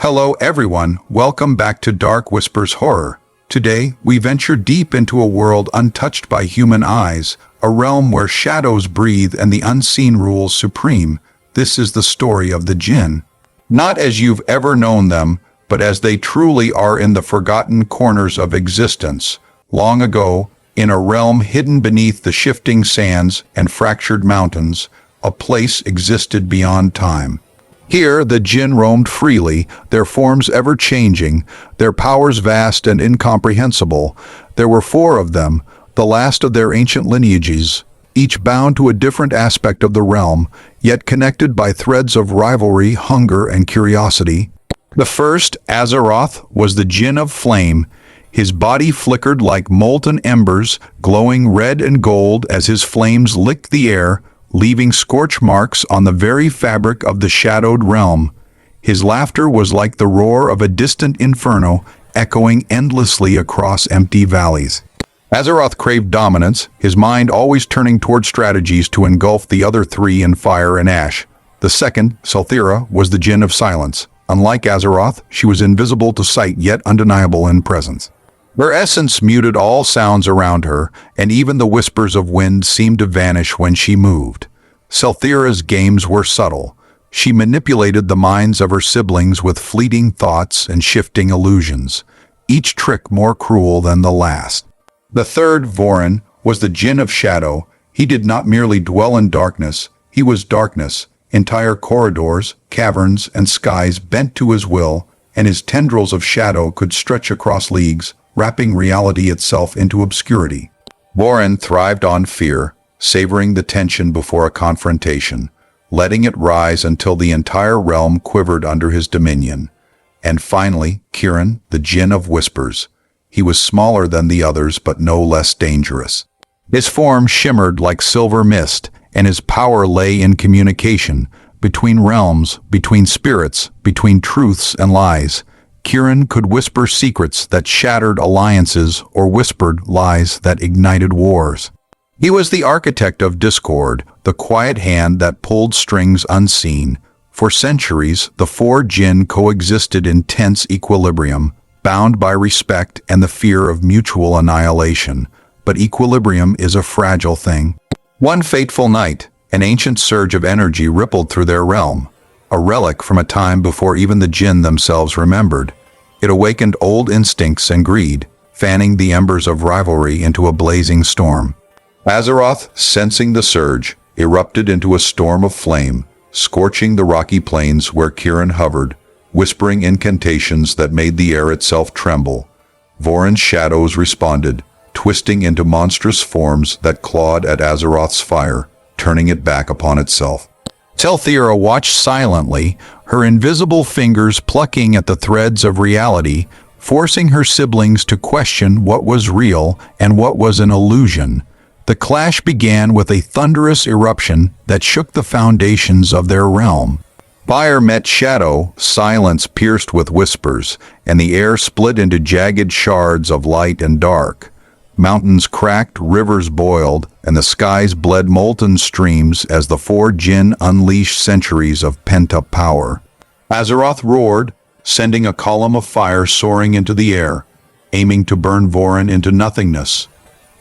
Hello everyone, welcome back to Dark Whispers Horror. Today, we venture deep into a world untouched by human eyes, a realm where shadows breathe and the unseen rules supreme. This is the story of the Djinn. Not as you've ever known them, but as they truly are in the forgotten corners of existence. Long ago, in a realm hidden beneath the shifting sands and fractured mountains, a place existed beyond time. Here, the Djinn roamed freely, their forms ever-changing, their powers vast and incomprehensible. There were 4 of them, the last of their ancient lineages, each bound to a different aspect of the realm, yet connected by threads of rivalry, hunger, and curiosity. The first, Azaroth, was the Djinn of Flame. His body flickered like molten embers, glowing red and gold as his flames licked the air, leaving scorch marks on the very fabric of the shadowed realm. His laughter was like the roar of a distant inferno, echoing endlessly across empty valleys. Azaroth craved dominance, his mind always turning toward strategies to engulf the other 3 in fire and ash. The second, Selthira, was the Djinn of Silence. Unlike Azaroth, she was invisible to sight yet undeniable in presence. Her essence muted all sounds around her, and even the whispers of wind seemed to vanish when she moved. Selthira's games were subtle. She manipulated the minds of her siblings with fleeting thoughts and shifting illusions, each trick more cruel than the last. The third, Vorin, was the Djinn of Shadow. He did not merely dwell in darkness, he was darkness, entire corridors, caverns, and skies bent to his will, and his tendrils of shadow could stretch across leagues, wrapping reality itself into obscurity. Vorin thrived on fear, savoring the tension before a confrontation, letting it rise until the entire realm quivered under his dominion. And finally, Kirin, the Djinn of Whispers. He was smaller than the others, but no less dangerous. His form shimmered like silver mist, and his power lay in communication, between realms, between spirits, between truths and lies. Kirin could whisper secrets that shattered alliances or whispered lies that ignited wars. He was the architect of discord, the quiet hand that pulled strings unseen. For centuries, the 4 Djinn coexisted in tense equilibrium, bound by respect and the fear of mutual annihilation. But equilibrium is a fragile thing. One fateful night, an ancient surge of energy rippled through their realm, a relic from a time before even the Djinn themselves remembered. It awakened old instincts and greed, fanning the embers of rivalry into a blazing storm. Azaroth, sensing the surge, erupted into a storm of flame, scorching the rocky plains where Kirin hovered, whispering incantations that made the air itself tremble. Vorin's shadows responded, twisting into monstrous forms that clawed at Azaroth's fire, turning it back upon itself. Selthira watched silently, her invisible fingers plucking at the threads of reality, forcing her siblings to question what was real and what was an illusion. The clash began with a thunderous eruption that shook the foundations of their realm. Fire met shadow, silence pierced with whispers, and the air split into jagged shards of light and dark. Mountains cracked, rivers boiled, and the skies bled molten streams as the 4 Djinn unleashed centuries of pent-up power. Azaroth roared, sending a column of fire soaring into the air, aiming to burn Vorin into nothingness.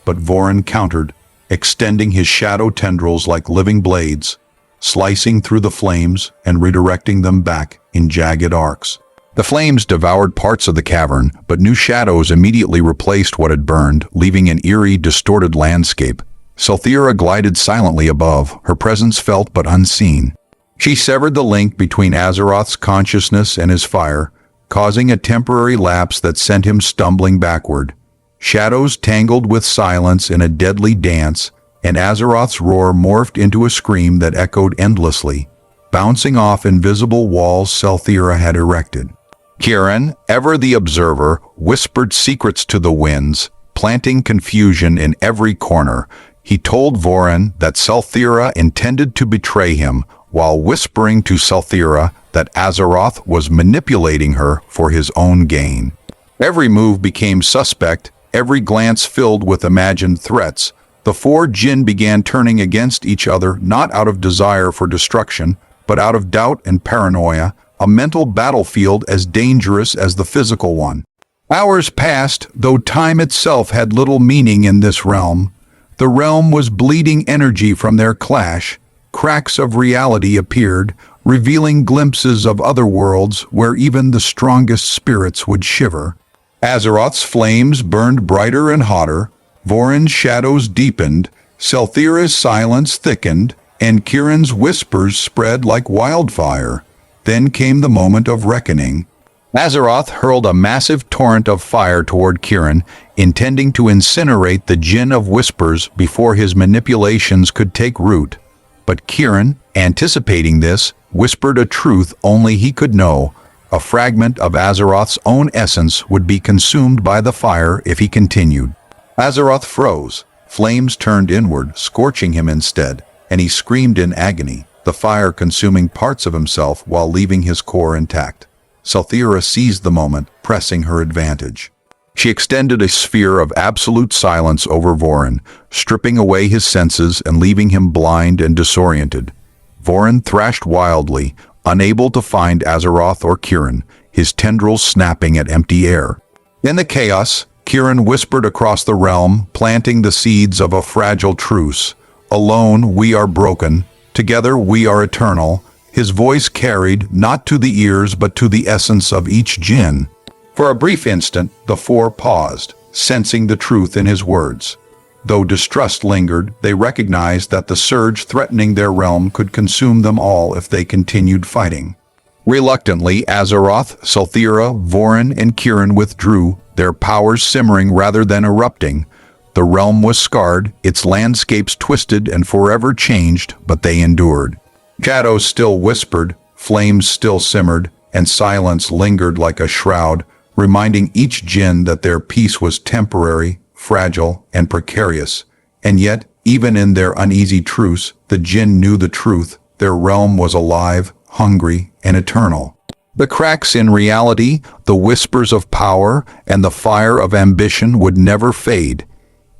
But Vorin countered, extending his shadow tendrils like living blades, slicing through the flames and redirecting them back in jagged arcs. The flames devoured parts of the cavern, but new shadows immediately replaced what had burned, leaving an eerie, distorted landscape. Selthira glided silently above, her presence felt but unseen. She severed the link between Azaroth's consciousness and his fire, causing a temporary lapse that sent him stumbling backward. Shadows tangled with silence in a deadly dance, and Azaroth's roar morphed into a scream that echoed endlessly, bouncing off invisible walls Selthira had erected. Kirin, ever the observer, whispered secrets to the winds, planting confusion in every corner. He told Vorin that Selthira intended to betray him, while whispering to Selthira that Azaroth was manipulating her for his own gain. Every move became suspect, every glance filled with imagined threats. The 4 Djinn began turning against each other not out of desire for destruction, but out of doubt and paranoia, a mental battlefield as dangerous as the physical one. Hours passed, though time itself had little meaning in this realm. The realm was bleeding energy from their clash. Cracks of reality appeared, revealing glimpses of other worlds where even the strongest spirits would shiver. Azeroth's flames burned brighter and hotter, Vorin's shadows deepened, Selthira's silence thickened, and Kiran's whispers spread like wildfire. Then came the moment of reckoning. Azeroth hurled a massive torrent of fire toward Kiran, intending to incinerate the Djinn of Whispers before his manipulations could take root. But Kiran, anticipating this, whispered a truth only he could know. A fragment of Azeroth's own essence would be consumed by the fire if he continued. Azeroth froze. Flames turned inward, scorching him instead, and he screamed in agony, the fire consuming parts of himself while leaving his core intact. Selthira seized the moment, pressing her advantage. She extended a sphere of absolute silence over Vorin, stripping away his senses and leaving him blind and disoriented. Vorin thrashed wildly, unable to find Azeroth or Kiran, his tendrils snapping at empty air. In the chaos, Kiran whispered across the realm, planting the seeds of a fragile truce. Alone we are broken, together we are eternal. His voice carried, not to the ears but to the essence of each Djinn. For a brief instant, the four paused, sensing the truth in his words. Though distrust lingered, they recognized that the surge threatening their realm could consume them all if they continued fighting. Reluctantly, Azeroth, Selthira, Vorin, and Kiran withdrew, their powers simmering rather than erupting. The realm was scarred, its landscapes twisted and forever changed, but they endured. Shadows still whispered, flames still simmered, and silence lingered like a shroud, reminding each Djinn that their peace was temporary, fragile, and precarious. And yet, even in their uneasy truce, the Djinn knew the truth. Their realm was alive, hungry, and eternal. The cracks in reality, the whispers of power, and the fire of ambition would never fade.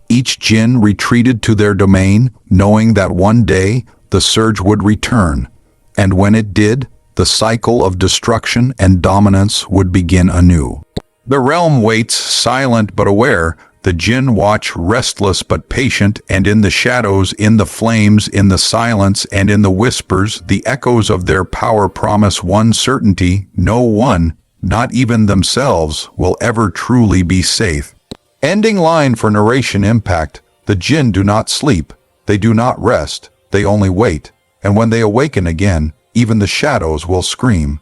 Each Djinn retreated to their domain, knowing that one day the surge would return, and when it did, the cycle of destruction and dominance would begin anew. The realm waits, silent but aware. The Djinn watch, restless but patient, and in the shadows, in the flames, in the silence, and in the whispers, the echoes of their power promise one certainty: no one, not even themselves, will ever truly be safe. Ending line for narration impact: the Djinn do not sleep, they do not rest, they only wait, and when they awaken again, even the shadows will scream.